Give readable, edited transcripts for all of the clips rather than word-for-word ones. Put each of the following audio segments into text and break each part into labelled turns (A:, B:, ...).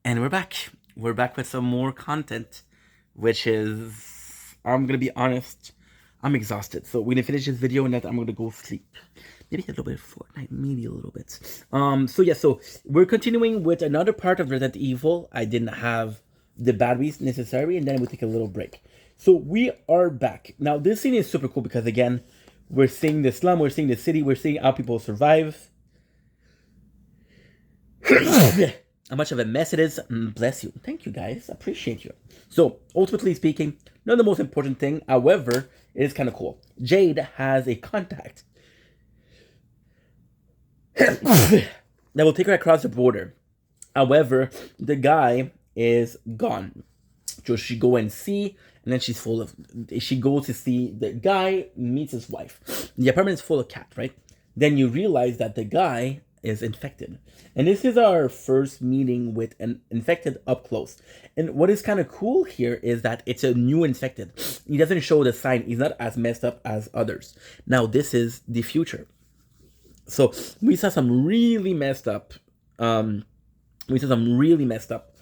A: And we're back. We're back with some more content, which is, I'm gonna be honest, I'm exhausted. So we're gonna finish this video and then I'm gonna go sleep. Maybe a little bit of Fortnite, maybe a little bit. So we're continuing with another part of Resident Evil. I didn't have the batteries necessary, and then we take a little break. So we are back. Now this scene is super cool because again, we're seeing the slum, we're seeing the city, we're seeing how people survive. How much of a mess it is. Bless you. Thank you, guys. Appreciate you. So, ultimately speaking, not the most important thing. However, it is kind of cool. Jade has a contact that will take her across the border. However, the guy is gone. So she go and see, and then she's full of. She goes to see the guy, meets his wife. The apartment is full of cats, right? Then you realize that the guy is infected, and this is our first meeting with an infected up close. And what is kind of cool here is that it's a new infected. He doesn't show the sign. He's not as messed up as others. Now this is the future. So we saw some really messed up. We saw some really messed up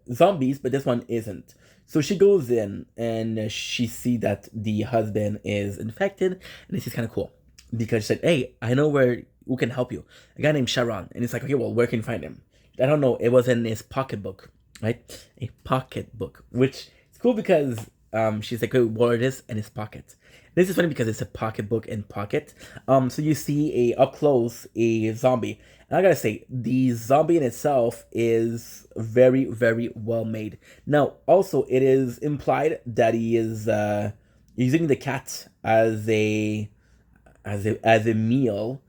A: zombies, but this one isn't. So she goes in and she see that the husband is infected, and this is kind of cool because she said, "Hey, I know who can help you. A guy named Sharon." And it's like, "Okay, well, where can you find him?" I don't know. It was in his pocketbook, right? A pocketbook, which is cool because she's like, "Hey, what it is in his pocket." This is funny because it's a pocketbook in pocket. So you see a up close a zombie, and I gotta say, the zombie in itself is very, very well made. Now, also, it is implied that he is using the cat as a meal,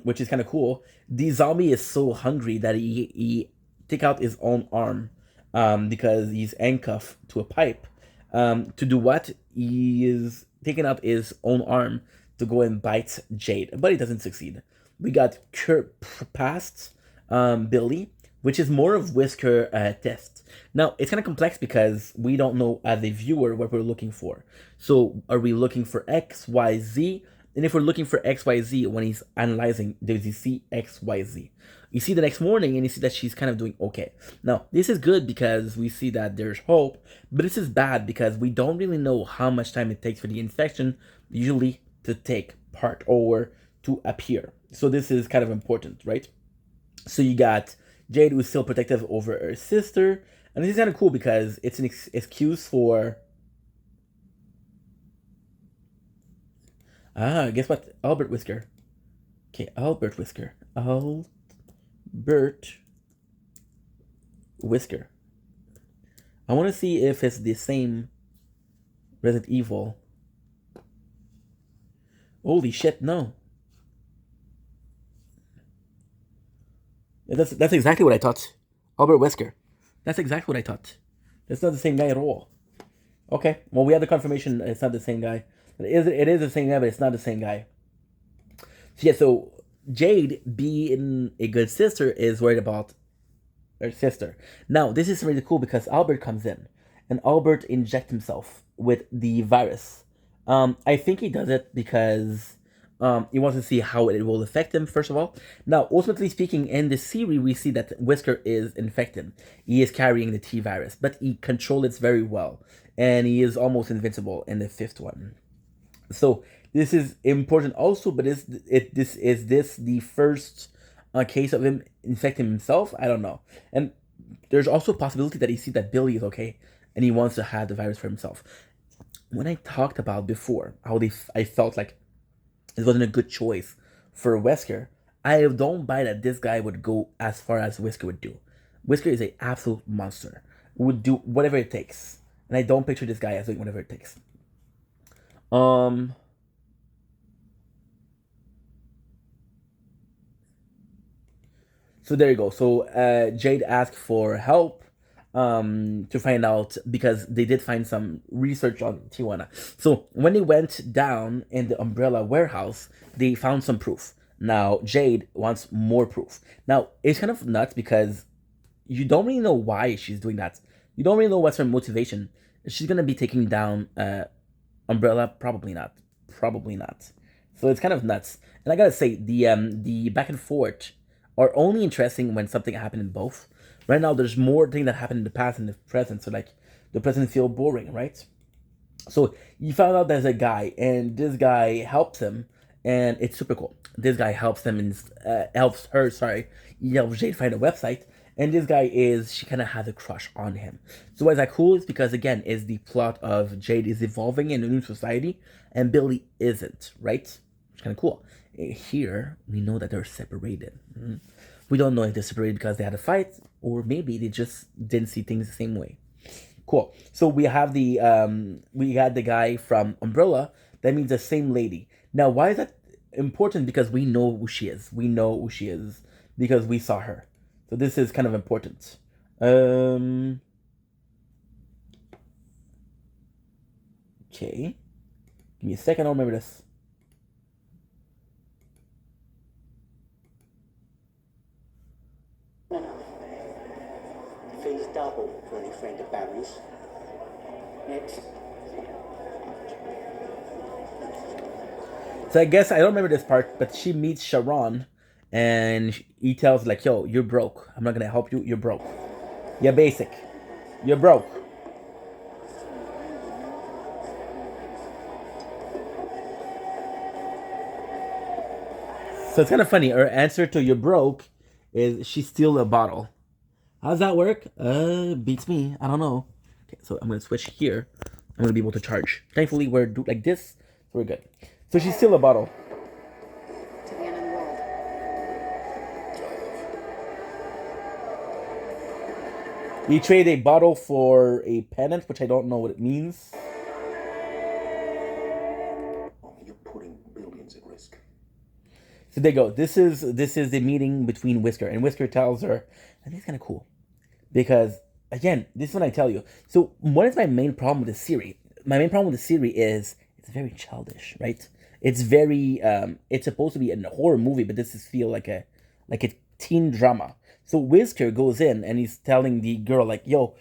A: which is kind of cool. The zombie is so hungry that he take out his own arm, because he's handcuffed to a pipe. To do what? He is taking out his own arm to go and bite Jade, but he doesn't succeed. We got past Billy, which is more of Whisker test. Now it's kind of complex because we don't know as a viewer what we're looking for. So are we looking for X, Y, Z? And if we're looking for X, Y, Z, when he's analyzing, does he see X, Y, Z? You see the next morning and you see that she's kind of doing okay. Now, this is good because we see that there's hope, but this is bad because we don't really know how much time it takes for the infection usually to take part or to appear. So this is kind of important, right? So you got Jade, who's still protective over her sister, and this is kind of cool because it's an excuse for guess what? Albert Whisker. Okay, Albert Whisker. Albert Whisker. I want to see if it's the same Resident Evil. Holy shit, no. That's exactly what I thought. Albert Wesker. That's exactly what I thought. That's not the same guy at all. Okay, well, we have the confirmation it's not the same guy. It is the same guy, but it's not the same guy. So yeah, so Jade, being a good sister, is worried about her sister. Now, this is really cool because Albert comes in, and Albert injects himself with the virus. I think he does it because he wants to see how it will affect him, first of all. Now, ultimately speaking, in the series, we see that Whisker is infected. He is carrying the T virus, but he controls it very well, and he is almost invincible in the fifth one. So this is important also, but is this the first case of him infecting himself? I don't know. And there's also a possibility that he sees that Billy is okay and he wants to have the virus for himself. When I talked about before how I felt like it wasn't a good choice for Wesker, I don't buy that this guy would go as far as Whisker would do. Whisker is an absolute monster. Would do whatever it takes, and I don't picture this guy as doing whatever it takes. Um, so there you go. So Jade asked for help to find out because they did find some research on Tijuana. So when they went down in the umbrella warehouse, they found some proof. Now Jade wants more proof. Now it's kind of nuts because you don't really know why she's doing that. You don't really know what's her motivation. She's gonna be taking down umbrella, probably not. Probably not. So it's kind of nuts. And I gotta say, the back and forth are only interesting when something happened in both. Right now, there's more things that happened in the past and the present, so like the present feel boring, right? So you found out there's a guy, and this guy helps him, and it's super cool. This guy helps him and helps her. Sorry, he helps Jade find a website, and this guy is she kind of has a crush on him. So why is that cool? Is because again, is the plot of Jade is evolving in a new society, and Billy isn't. Right? It's kind of cool. Here we know that they're separated. We don't know if they're separated because they had a fight, or maybe they just didn't see things the same way. Cool. So we had the guy from Umbrella. That means the same lady. Now, why is that important? Because we know who she is. We know who she is because we saw her. So this is kind of important. Okay. Give me a second. I'll remember this.
B: No, no. Face double for any friend of Barry's. Next.
A: So I guess I don't remember this part, but she meets Sharon, and he tells like, "Yo, you're broke. I'm not gonna help you. You're broke. You're basic. You're broke." So it's kind of funny. Her answer to "you're broke" is she steal a bottle. How does that work? Beats me. I don't know. Okay, so I'm gonna switch here. I'm gonna be able to charge. Thankfully, we're like this, so we're good. So she steal a bottle.
C: To the end of the world.
A: We trade a bottle for a pennant, which I don't know what it means.
B: You're putting billions at risk.
A: So there you go. This is the meeting between Whisker, and Whisker tells her, and it's kind of cool because again, this is what I tell you. So what is my main problem with the series? My main problem with the series is it's very childish, right? It's very it's supposed to be a horror movie, but this is feel like a teen drama. So Whisker goes in and he's telling the girl like, "Yo,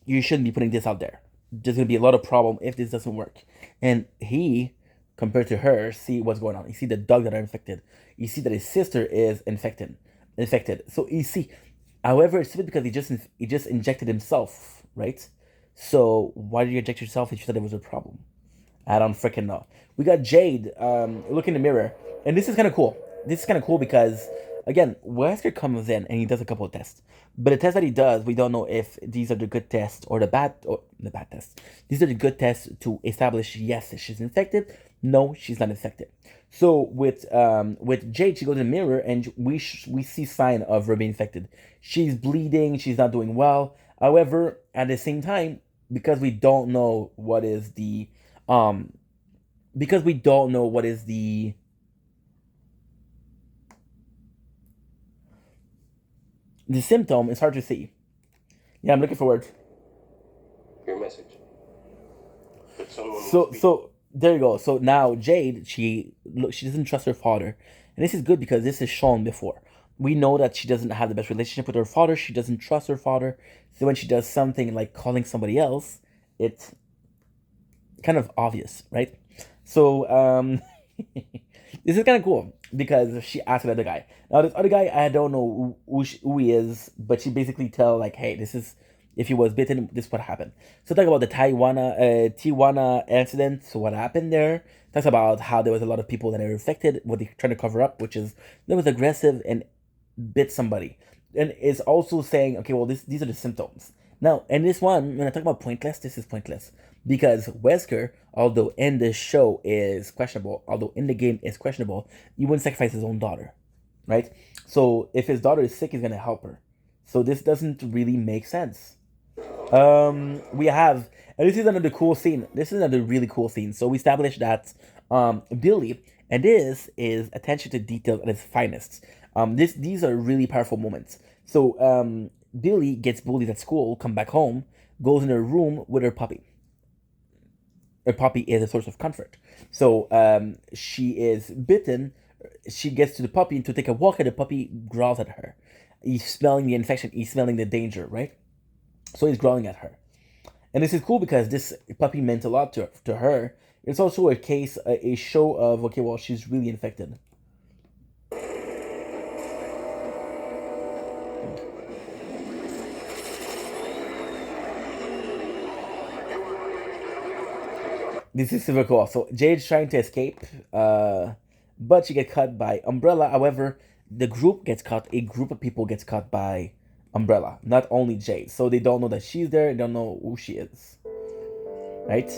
A: you shouldn't be putting this out there. There's gonna be a lot of problem if this doesn't work." And he, compared to her, see what's going on. You see the dog that are infected. You see that his sister is infected. So you see, however, it's stupid because he just injected himself, right? So why did you inject yourself if you thought it was a problem? I don't freaking know. We got Jade look in the mirror, and this is kind of cool. This is kind of cool because again, Wesker comes in and he does a couple of tests, but the tests that he does, we don't know if these are the good tests or the bad tests. These are the good tests to establish yes she's infected, no she's not infected. So with Jade, she goes in the mirror and we see sign of her being infected. She's bleeding. She's not doing well. However, at the same time, because we don't know what is the um because we don't know what is the symptom, it's hard to see. Yeah, I'm looking forward.
D: Your message. That someone
A: So there you go. So now Jade, she doesn't trust her father, and this is good because this is shown before. We know that she doesn't have the best relationship with her father. She doesn't trust her father. So when she does something like calling somebody else, it's kind of obvious, right? So this is kind of cool because she asked the other guy. Now this other guy, I don't know who he is, but she basically tell like, hey, this is if he was bitten, this is what happened. So talk about the Tijuana incident. So what happened there? Talks about how there was a lot of people that are infected. What they're trying to cover up, which is they was aggressive and bit somebody, and it's also saying, okay, well, these are the symptoms. Now, in this one, when I talk about pointless, this is pointless because Wesker, although in the show is questionable, although in the game is questionable, he wouldn't sacrifice his own daughter, right? So if his daughter is sick, he's gonna help her. So this doesn't really make sense. We have, and this is another cool scene. This is another really cool scene. So we established that Billy, and this is attention to detail at its finest. These are really powerful moments. So Billy gets bullied at school, come back home, goes in her room with her puppy. Her puppy is a source of comfort. So she is bitten. She gets to the puppy to take a walk, and the puppy growls at her. He's smelling the infection. He's smelling the danger, right? So he's growling at her. And this is cool because this puppy meant a lot to her. It's also a case, a show of, okay, well, she's really infected. This is super cool. So Jade's trying to escape, but she gets caught by Umbrella. However, the group gets caught. A group of people gets caught by Umbrella, not only Jade. So they don't know that she's there. They don't know who she is. Right?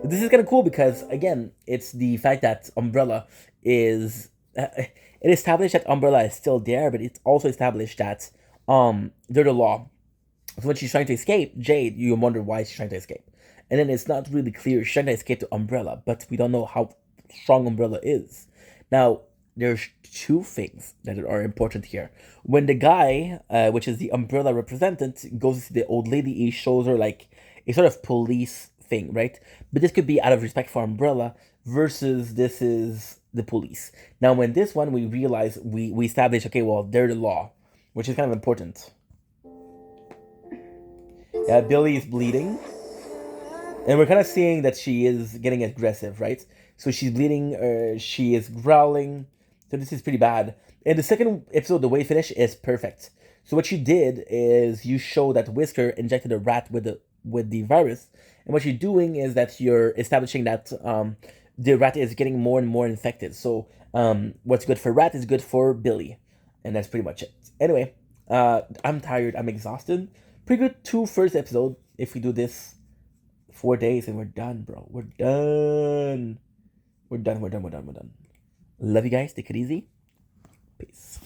A: This is kind of cool because again, it's the fact that Umbrella is. It established that Umbrella is still there, but it's also established that they're the law. So when she's trying to escape, Jade, you wonder why she's trying to escape. And then it's not really clear she's trying to escape to Umbrella, but we don't know how strong Umbrella is. Now, there's two things that are important here. When the guy, which is the Umbrella representative, goes to see the old lady, he shows her like a sort of police thing, right? But this could be out of respect for Umbrella versus this is the police. Now, when this one, we realize, we establish, okay, well, they're the law, which is kind of important. Yeah, Billy is bleeding. And we're kind of seeing that she is getting aggressive, right? So she's bleeding, she is growling. So this is pretty bad. And the second episode, the way it finished is perfect. So what you did is you show that Whisker injected a rat with the virus. And what you're doing is that you're establishing that the rat is getting more and more infected. So what's good for rat is good for Billy. And that's pretty much it. Anyway, I'm tired. I'm exhausted. Pretty good 2 first episode. If we do this 4 days and we're done, bro. We're done. We're done. Love you guys. Take it easy. Peace.